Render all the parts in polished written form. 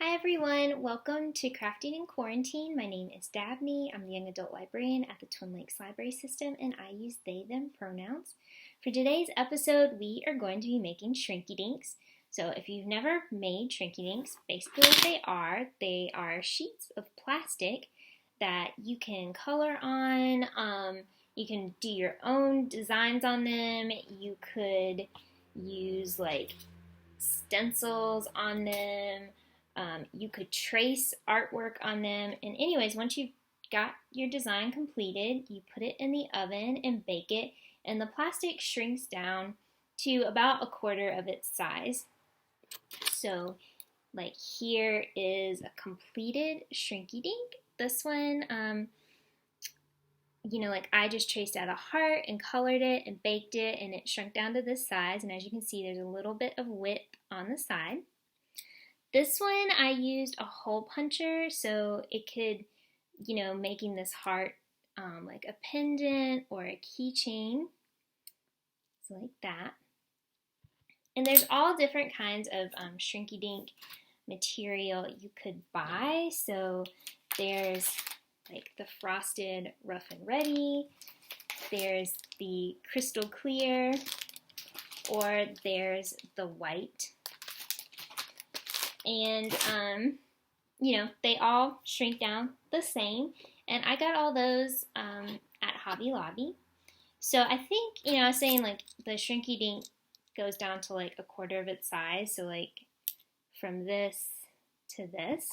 Hi everyone, welcome to Crafting in Quarantine. My name is Dabney. I'm the young adult librarian at the Twin Lakes Library System and I use they, them pronouns. For today's episode, we are going to be making Shrinky Dinks. So if you've never made Shrinky Dinks, basically what they are sheets of plastic that you can color on. You can do your own designs on them. You could use like stencils on them. You could trace artwork on them. And anyways, once you've got your design completed, you put it in the oven and bake it. And the plastic shrinks down to about a quarter of its size. So like here is a completed Shrinky Dink. This one, like I just traced out a heart and colored it and baked it and it shrunk down to this size. And as you can see, there's a little bit of width on the side. This one I used a hole puncher so it could, making this heart like a pendant or a keychain. So like that. And there's all different kinds of Shrinky Dink material you could buy. So there's like the frosted rough and ready. There's the crystal clear, or there's the white. And, they all shrink down the same. And I got all those at Hobby Lobby. So I think, I was saying like the Shrinky Dink goes down to like a quarter of its size. So like from this to this.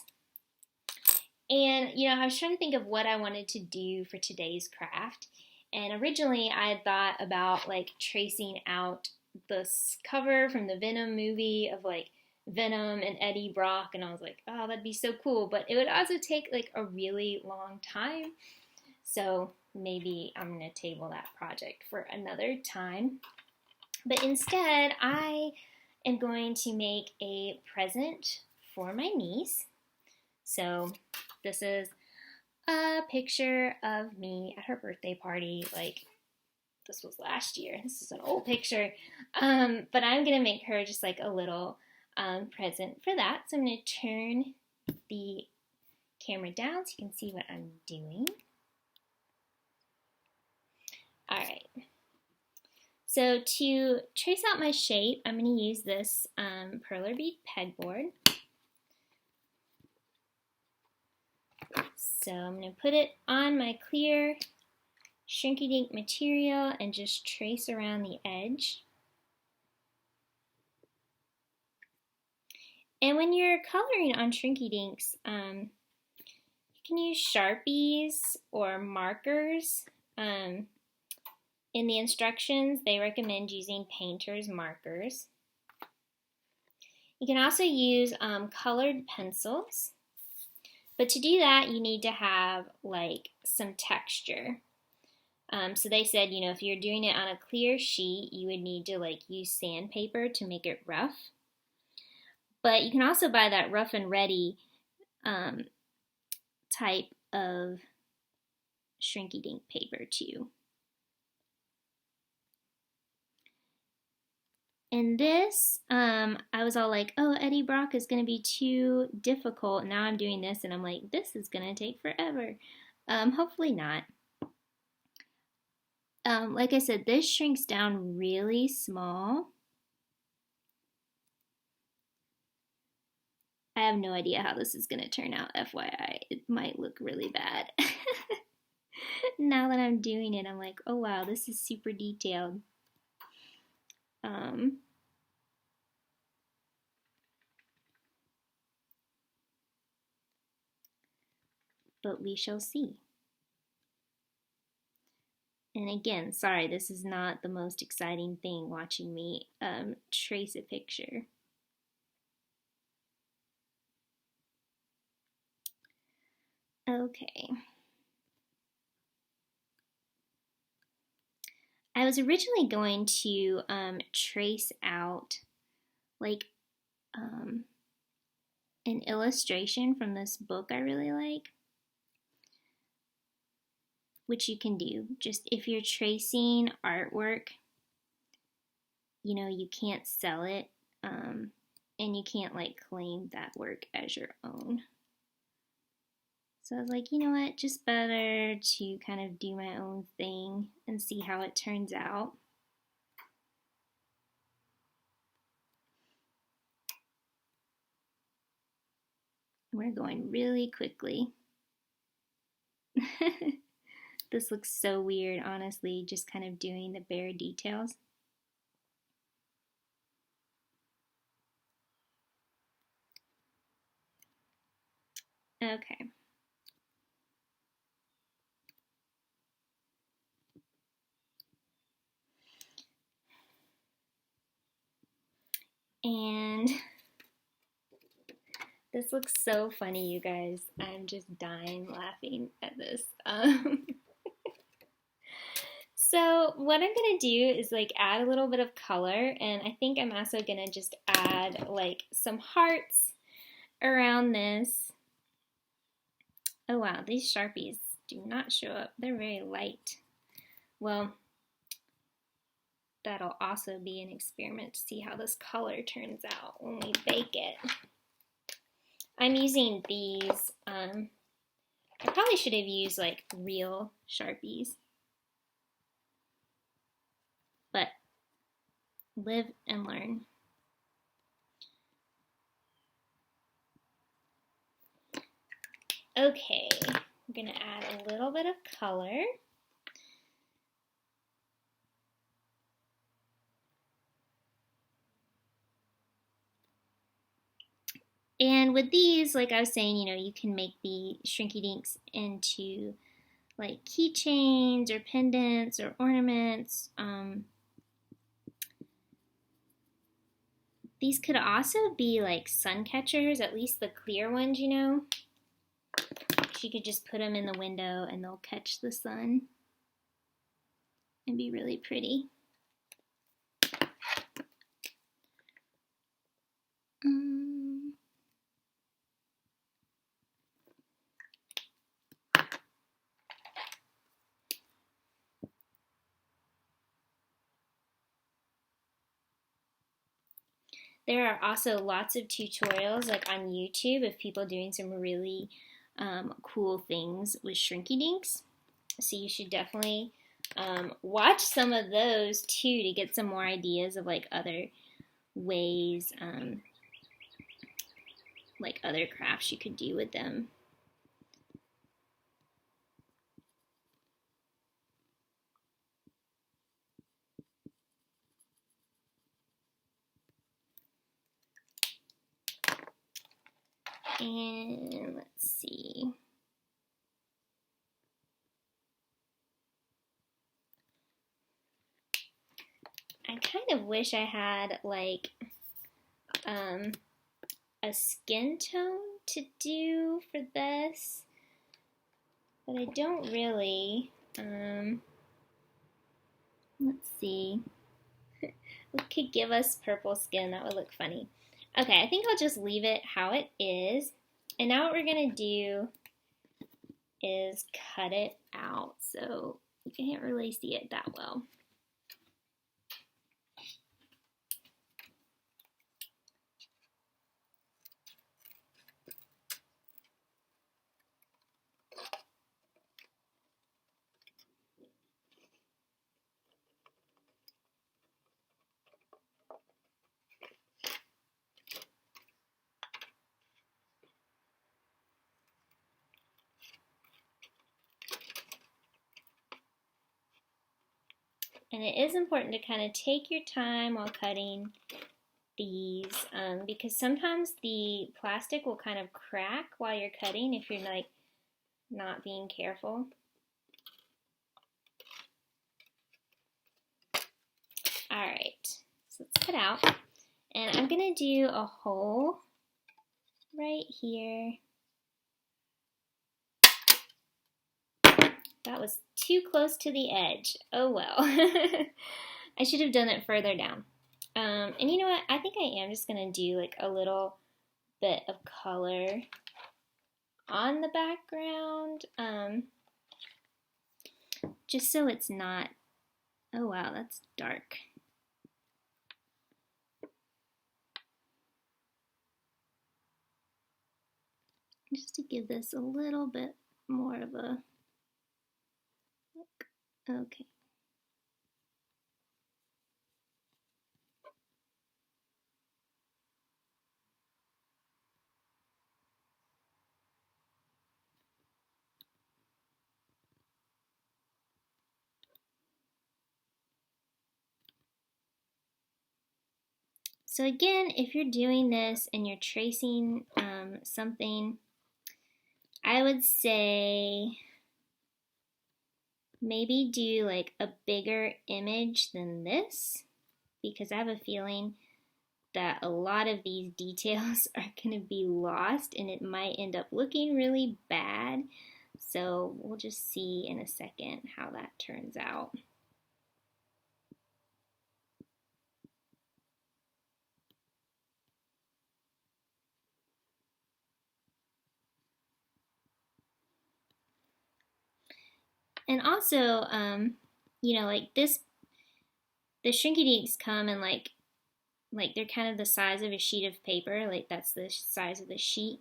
And, I was trying to think of what I wanted to do for today's craft. And originally I had thought about like tracing out this cover from the Venom movie of like Venom and Eddie Brock, and I was like, oh, that'd be so cool, but it would also take like a really long time, so maybe I'm gonna table that project for another time. But instead, I am going to make a present for my niece. So this is a picture of me at her birthday party. Like, this was last year. This is an old picture, but I'm gonna make her just like a little present for that. So I'm going to turn the camera down so you can see what I'm doing. Alright, so to trace out my shape, I'm going to use this perler bead pegboard. So I'm going to put it on my clear Shrinky Dink material and just trace around the edge. And when you're coloring on Shrinky Dinks, you can use Sharpies or markers. In the instructions, they recommend using painter's markers. You can also use colored pencils. But to do that, you need to have like some texture. So they said, if you're doing it on a clear sheet, you would need to like use sandpaper to make it rough. But you can also buy that rough and ready type of Shrinky Dink paper too. And this, I was all like, oh, Eddie Brock is going to be too difficult. Now I'm doing this and I'm like, this is going to take forever. Hopefully not. Like I said, this shrinks down really small. I have no idea how this is going to turn out, FYI. It might look really bad. Now that I'm doing it, I'm like, oh wow, this is super detailed. But we shall see. And again, sorry, this is not the most exciting thing watching me trace a picture. Okay. I was originally going to trace out like an illustration from this book I really like, which you can do. Just if you're tracing artwork, you can't sell it. and you can't like claim that work as your own. So I was like, you know what, just better to kind of do my own thing and see how it turns out. We're going really quickly. This looks so weird, honestly, just kind of doing the bare details. Okay. And this looks so funny, you guys. I'm just dying laughing at this. So what I'm gonna do is like add a little bit of color, and I think I'm also gonna just add like some hearts around this. Oh wow, these Sharpies do not show up. They're very light. Well, that'll also be an experiment to see how this color turns out when we bake it. I'm using these, I probably should have used like real Sharpies, but live and learn. Okay, I'm gonna add a little bit of color. And with these, like I was saying, you know, you can make the Shrinky Dinks into like keychains or pendants or ornaments. These could also be like sun catchers, at least the clear ones, you know. You could just put them in the window and they'll catch the sun and be really pretty. There are also lots of tutorials like on YouTube of people doing some really cool things with Shrinky Dinks. So you should definitely watch some of those too to get some more ideas of like other ways, like other crafts you could do with them. And let's see. I kind of wish I had like a skin tone to do for this, but I don't really. Let's see. We could give us purple skin. That would look funny. Okay, I think I'll just leave it how it is. And now what we're going to do is cut it out so you can't really see it that well. And it is important to kind of take your time while cutting these because sometimes the plastic will kind of crack while you're cutting if you're like not being careful. Alright, so let's cut out. And I'm going to do a hole right here. That was too close to the edge. Oh well. I should have done it further down. And you know what? I think I am just going to do like a little bit of color on the background. Just so it's not... Oh wow, that's dark. just to give this a little bit more of a look. Okay. So again, if you're doing this and you're tracing something, I would say maybe do like a bigger image than this, because I have a feeling that a lot of these details are going to be lost and it might end up looking really bad. So we'll just see in a second how that turns out. And also, you know, like this, the Shrinky Dinks come in like they're kind of the size of a sheet of paper, like that's the size of the sheet.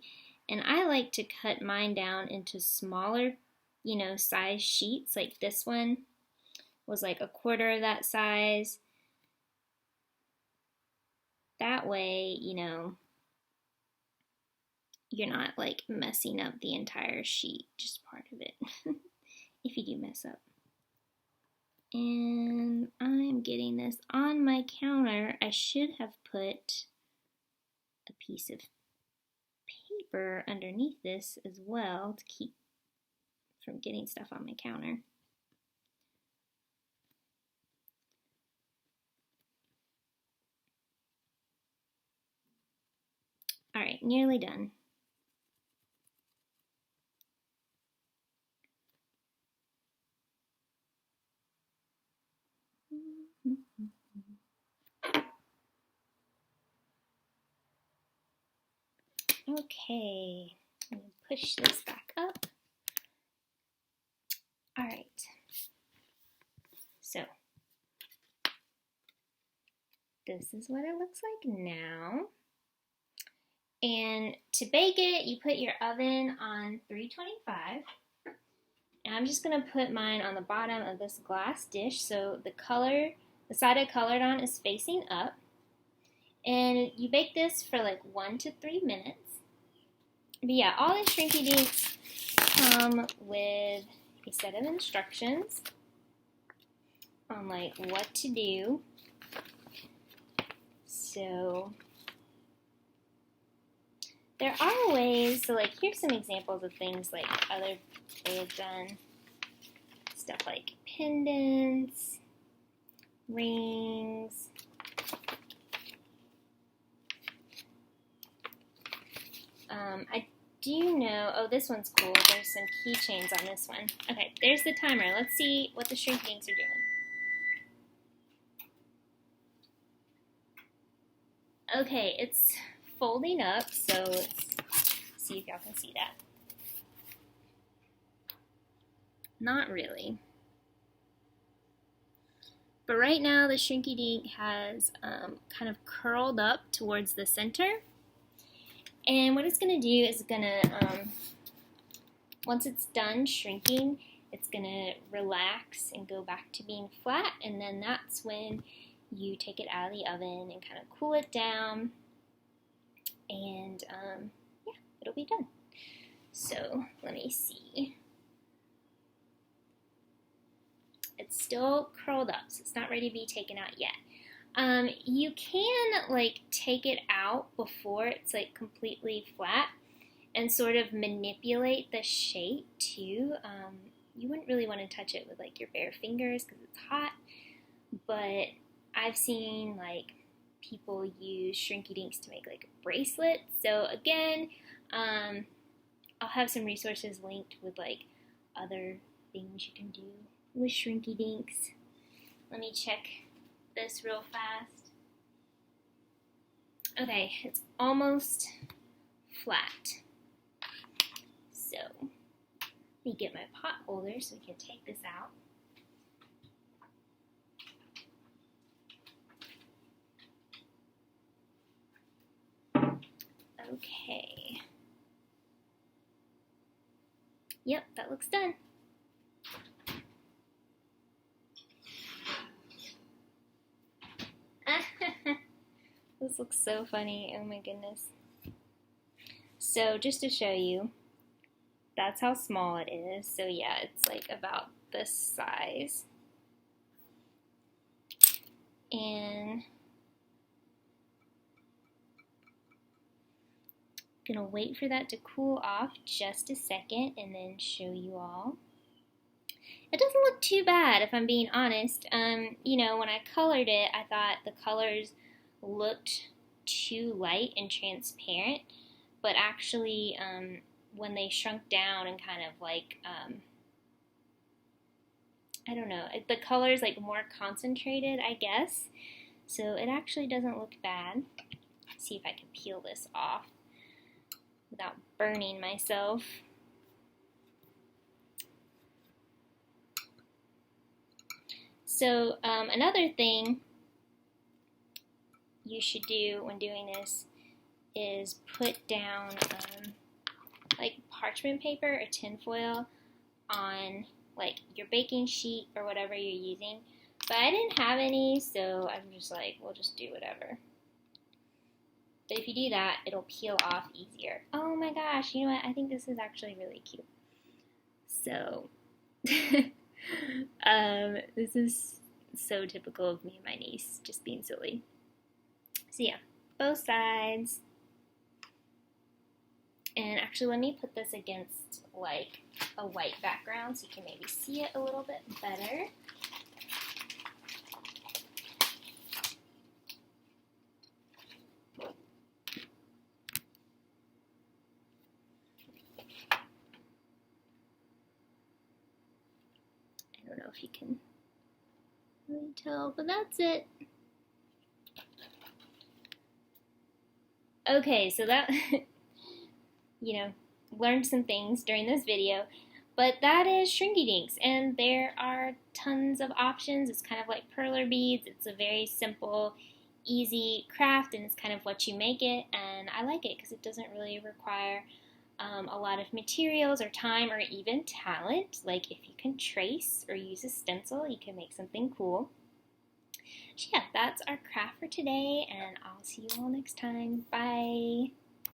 And I like to cut mine down into smaller, you know, size sheets. Like this one was like a quarter of that size. That way, you know, you're not like messing up the entire sheet, just part of it, if you do mess up. And I'm getting this on my counter. I should have put a piece of paper underneath this as well to keep from getting stuff on my counter. All right, nearly done. Okay, I'm gonna push this back up. All right, so this is what it looks like now. And to bake it, you put your oven on 325. And I'm just gonna put mine on the bottom of this glass dish so the side I colored on is facing up. And you bake this for like 1 to 3 minutes. But yeah, all the Shrinky Dinks come with a set of instructions on like what to do. So there are ways, so like here's some examples of things like other they have done. Stuff like pendants, rings, I do know, oh, this one's cool. There's some keychains on this one. Okay, there's the timer. Let's see what the Shrinky Dinks are doing. Okay, it's folding up, so let's see if y'all can see that. Not really. But right now the Shrinky Dink has kind of curled up towards the center. And what it's going to do is going to, once it's done shrinking, it's going to relax and go back to being flat. And then that's when you take it out of the oven and kind of cool it down. And yeah, it'll be done. So let me see. It's still curled up, so it's not ready to be taken out yet. You can like take it out before it's like completely flat and sort of manipulate the shape too. You wouldn't really want to touch it with like your bare fingers because it's hot, but I've seen like people use Shrinky Dinks to make like a bracelet. So again, I'll have some resources linked with like other things you can do with Shrinky Dinks. Let me check this real fast. Okay, it's almost flat. So let me get my pot holder so we can take this out. Okay. Yep, that looks done. This looks so funny. Oh my goodness. So just to show you, that's how small it is. So yeah, it's like about this size. And I'm gonna wait for that to cool off just a second and then show you all. It doesn't look too bad if I'm being honest. You know, when I colored it, I thought the colors looked too light and transparent, but actually when they shrunk down and kind of like, I don't know, the color's like more concentrated, I guess. So it actually doesn't look bad. Let's see if I can peel this off without burning myself. So another thing you should do when doing this is put down like parchment paper or tinfoil on like your baking sheet or whatever you're using. But I didn't have any, so I'm just like, we'll just do whatever. But if you do that, it'll peel off easier. Oh my gosh, you know what? I think this is actually really cute. So, this is so typical of me and my niece, just being silly. So yeah, both sides. And actually, let me put this against like a white background so you can maybe see it a little bit better. I don't know if you can really tell, but that's it. Okay, so that, you know, learned some things during this video, but that is Shrinky Dinks, and there are tons of options. It's kind of like perler beads. It's a very simple, easy craft, and it's kind of what you make it, and I like it because it doesn't really require a lot of materials or time or even talent. Like if you can trace or use a stencil, you can make something cool. So yeah, that's our craft for today, and I'll see you all next time. Bye!